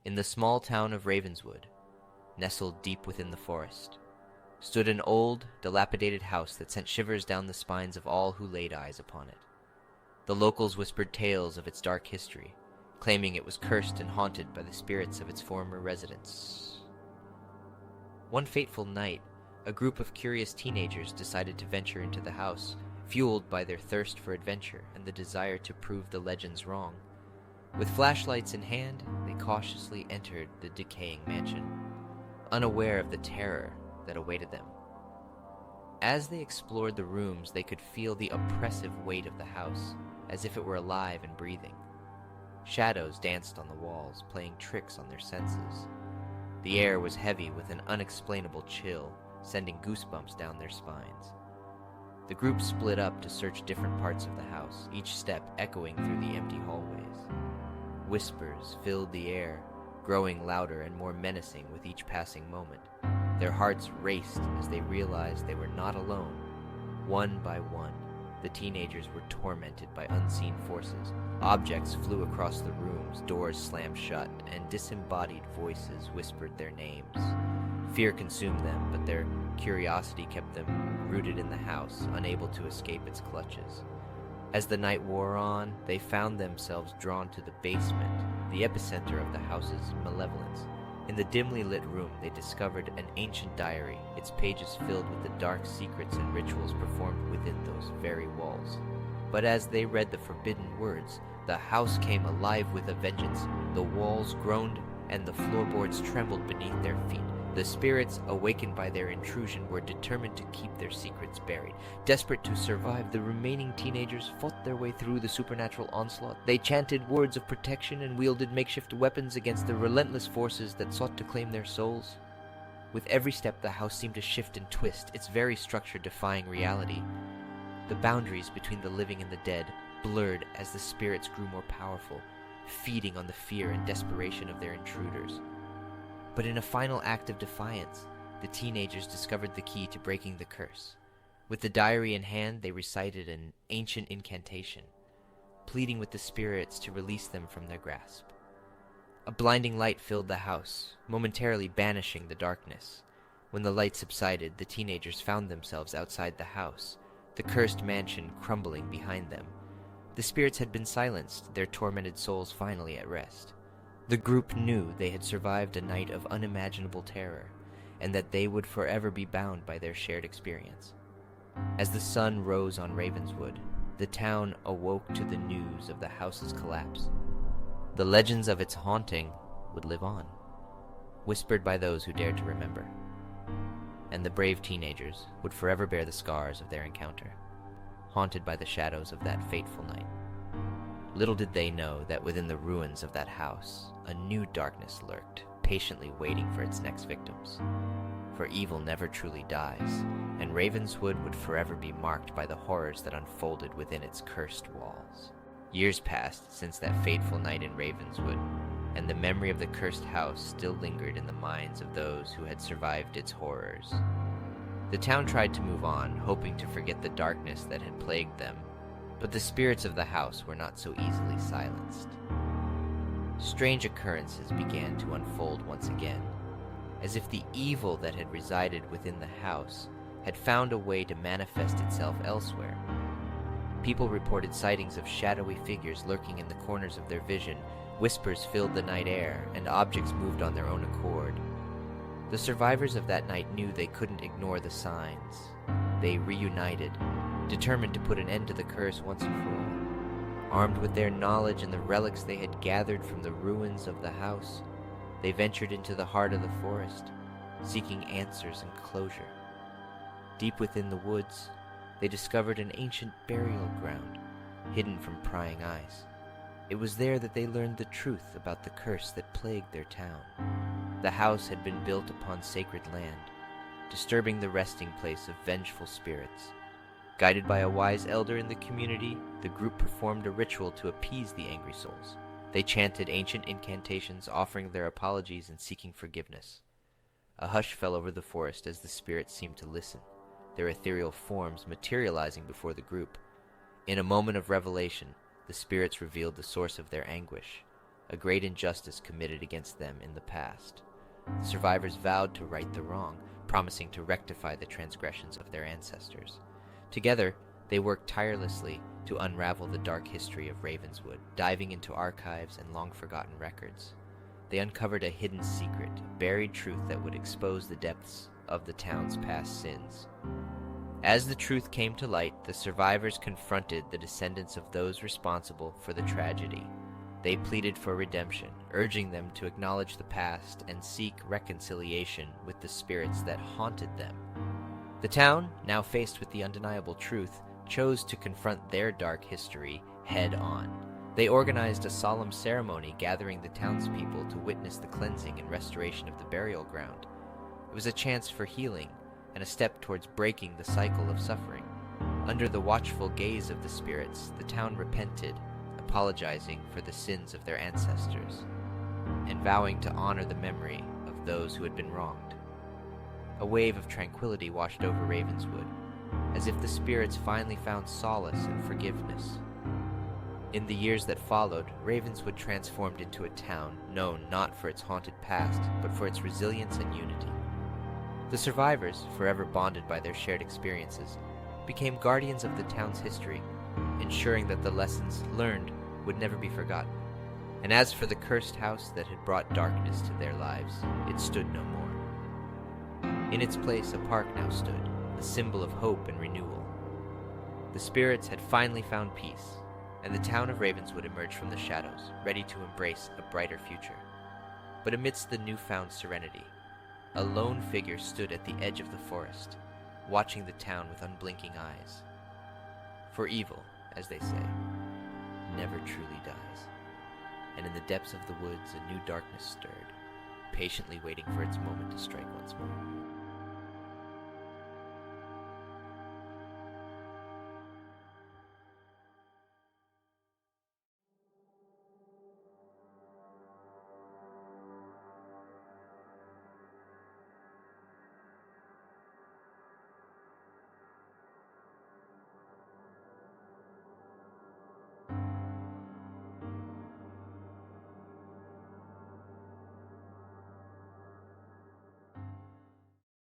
In the small town of Ravenswood, nestled deep within the forest, stood an old, dilapidated house that sent shivers down the spines of all who laid eyes upon it. The locals whispered tales of its dark history, claiming it was cursed and haunted by the spirits of its former residents. One fateful night, a group of curious teenagers decided to venture into the house, fueled by their thirst for adventure and the desire to prove the legends wrong. With flashlights in hand, they cautiously entered the decaying mansion, unaware of the terror that awaited them. As they explored the rooms, they could feel the oppressive weight of the house, as if it were alive and breathing. Shadows danced on the walls, playing tricks on their senses. The air was heavy with an unexplainable chill, sending goosebumps down their spines. The group split up to search different parts of the house, each step echoing through the empty hallways. Whispers filled the air, growing louder and more menacing with each passing moment. Their hearts raced as they realized they were not alone. One by one, the teenagers were tormented by unseen forces. Objects flew across the rooms, doors slammed shut, and disembodied voices whispered their names. Fear consumed them, but their curiosity kept them rooted in the house, unable to escape its clutches. As the night wore on, they found themselves drawn to the basement, the epicenter of the house's malevolence. In the dimly lit room, they discovered an ancient diary, its pages filled with the dark secrets and rituals performed within those very walls. But as they read the forbidden words, the house came alive with a vengeance. The walls groaned, and the floorboards trembled beneath their feet. The spirits, awakened by their intrusion, were determined to keep their secrets buried. Desperate to survive, the remaining teenagers fought their way through the supernatural onslaught. They chanted words of protection and wielded makeshift weapons against the relentless forces that sought to claim their souls. With every step, the house seemed to shift and twist, its very structure defying reality. The boundaries between the living and the dead blurred as the spirits grew more powerful, feeding on the fear and desperation of their intruders. But in a final act of defiance, the teenagers discovered the key to breaking the curse. With the diary in hand, they recited an ancient incantation, pleading with the spirits to release them from their grasp. A blinding light filled the house, momentarily banishing the darkness. When the light subsided, the teenagers found themselves outside the house, the cursed mansion crumbling behind them. The spirits had been silenced, their tormented souls finally at rest. The group knew they had survived a night of unimaginable terror, and that they would forever be bound by their shared experience. As the sun rose on Ravenswood, the town awoke to the news of the house's collapse. The legends of its haunting would live on, whispered by those who dared to remember. And the brave teenagers would forever bear the scars of their encounter, haunted by the shadows of that fateful night. Little did they know that within the ruins of that house, a new darkness lurked, patiently waiting for its next victims. For evil never truly dies, and Ravenswood would forever be marked by the horrors that unfolded within its cursed walls. Years passed since that fateful night in Ravenswood, and the memory of the cursed house still lingered in the minds of those who had survived its horrors. The town tried to move on, hoping to forget the darkness that had plagued them, but the spirits of the house were not so easily silenced. Strange occurrences began to unfold once again, as if the evil that had resided within the house had found a way to manifest itself elsewhere. People reported sightings of shadowy figures lurking in the corners of their vision. Whispers filled the night air, and objects moved on their own accord. The survivors of that night knew they couldn't ignore the signs. They reunited, determined to put an end to the curse once and for all. Armed with their knowledge and the relics they had gathered from the ruins of the house, they ventured into the heart of the forest, seeking answers and closure. Deep within the woods, they discovered an ancient burial ground, hidden from prying eyes. It was there that they learned the truth about the curse that plagued their town. The house had been built upon sacred land, disturbing the resting place of vengeful spirits. Guided by a wise elder in the community, the group performed a ritual to appease the angry souls. They chanted ancient incantations, offering their apologies and seeking forgiveness. A hush fell over the forest as the spirits seemed to listen, their ethereal forms materializing before the group. In a moment of revelation, the spirits revealed the source of their anguish, a great injustice committed against them in the past. The survivors vowed to right the wrong, promising to rectify the transgressions of their ancestors. Together, they worked tirelessly to unravel the dark history of Ravenswood, diving into archives and long-forgotten records. They uncovered a hidden secret, a buried truth that would expose the depths of the town's past sins. As the truth came to light, the survivors confronted the descendants of those responsible for the tragedy. They pleaded for redemption, urging them to acknowledge the past and seek reconciliation with the spirits that haunted them. The town, now faced with the undeniable truth, chose to confront their dark history head-on. They organized a solemn ceremony gathering the townspeople to witness the cleansing and restoration of the burial ground. It was a chance for healing and a step towards breaking the cycle of suffering. Under the watchful gaze of the spirits, the town repented, apologizing for the sins of their ancestors, and vowing to honor the memory of those who had been wronged. A wave of tranquility washed over Ravenswood, as if the spirits finally found solace and forgiveness. In the years that followed, Ravenswood transformed into a town known not for its haunted past, but for its resilience and unity. The survivors, forever bonded by their shared experiences, became guardians of the town's history, ensuring that the lessons learned would never be forgotten. And as for the cursed house that had brought darkness to their lives, it stood no more. In its place, a park now stood, a symbol of hope and renewal. The spirits had finally found peace, and the town of Ravenswood emerged from the shadows, ready to embrace a brighter future. But amidst the newfound serenity, a lone figure stood at the edge of the forest, watching the town with unblinking eyes. For evil, as they say, never truly dies, and in the depths of the woods a new darkness stirred, patiently waiting for its moment to strike once more.